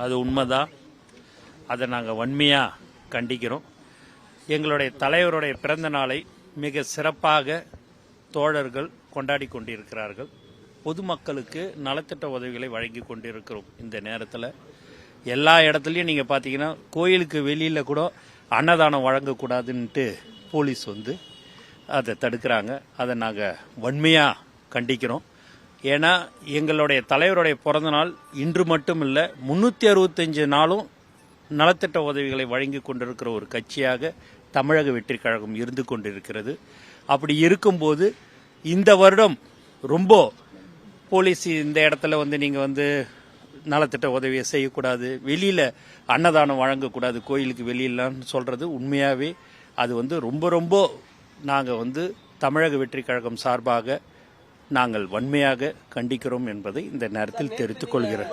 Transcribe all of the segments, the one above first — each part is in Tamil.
அது உண்மைதான். அதை நாங்கள் வன்மையாக கண்டிக்கிறோம். எங்களுடைய தலைவருடைய பிறந்த நாளை மிக சிறப்பாக தோழர்கள் கொண்டாடி கொண்டிருக்கிறார்கள். பொதுமக்களுக்கு நலத்திட்ட உதவிகளை வழங்கி கொண்டிருக்கிறோம். இந்த நேரத்தில் எல்லா இடத்துலையும் நீங்கள் பார்த்தீங்கன்னா கோயிலுக்கு வெளியில் கூட அன்னதானம் வழங்கக்கூடாதுன்ட்டு போலீஸ் அதை தடுக்கிறாங்க. அதை நாங்கள் வன்மையாக கண்டிக்கிறோம். ஏன்னா எங்களுடைய தலைவருடைய பிறந்த நாள் இன்று மட்டும் இல்லை, 365 நாளும் நலத்திட்ட உதவிகளை வழங்கி கொண்டிருக்கிற ஒரு கட்சியாக தமிழக வெற்றி கழகம் இருந்து கொண்டிருக்கிறது. அப்படி இருக்கும்போது இந்த வருடம் ரொம்ப போலீஸ் இந்த இடத்துல நீங்கள் நலத்திட்ட உதவியை செய்யக்கூடாது, வெளியில் அன்னதானம் வழங்கக்கூடாது கோயிலுக்கு வெளியிலான்னு சொல்கிறது உண்மையாகவே அது ரொம்ப ரொம்ப நாங்கள் தமிழக வெற்றி கழகம் சார்பாக நாங்கள் வன்மையாக கண்டிக்கிறோம் என்பதை இந்த நேரத்தில் தெரிவித்துக் கொள்கிறேன்.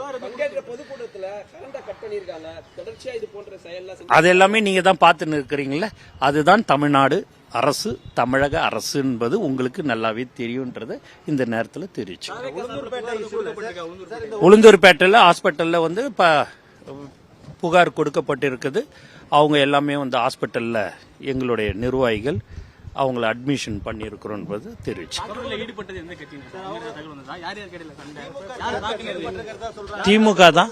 அதெல்லாமே நீங்கள் தான் பார்த்துன்னு இருக்கிறீங்களே, அதுதான் தமிழ்நாடு அரசு, தமிழக அரசு என்பது உங்களுக்கு நல்லாவே தெரியும்ன்றது இந்த நேரத்தில் தெரிவிச்சு. உளுந்தூர்பேட்டையில் ஹாஸ்பிட்டலில் இப்போ புகார் கொடுக்கப்பட்டிருக்குது. அவங்க எல்லாமே ஹாஸ்பிட்டலில் எங்களுடைய நிர்வாகிகள் அவங்கள அட்மிஷன் பண்ணியிருக்கிறோம் என்பது தெரிவிச்சு. திமுக தான்.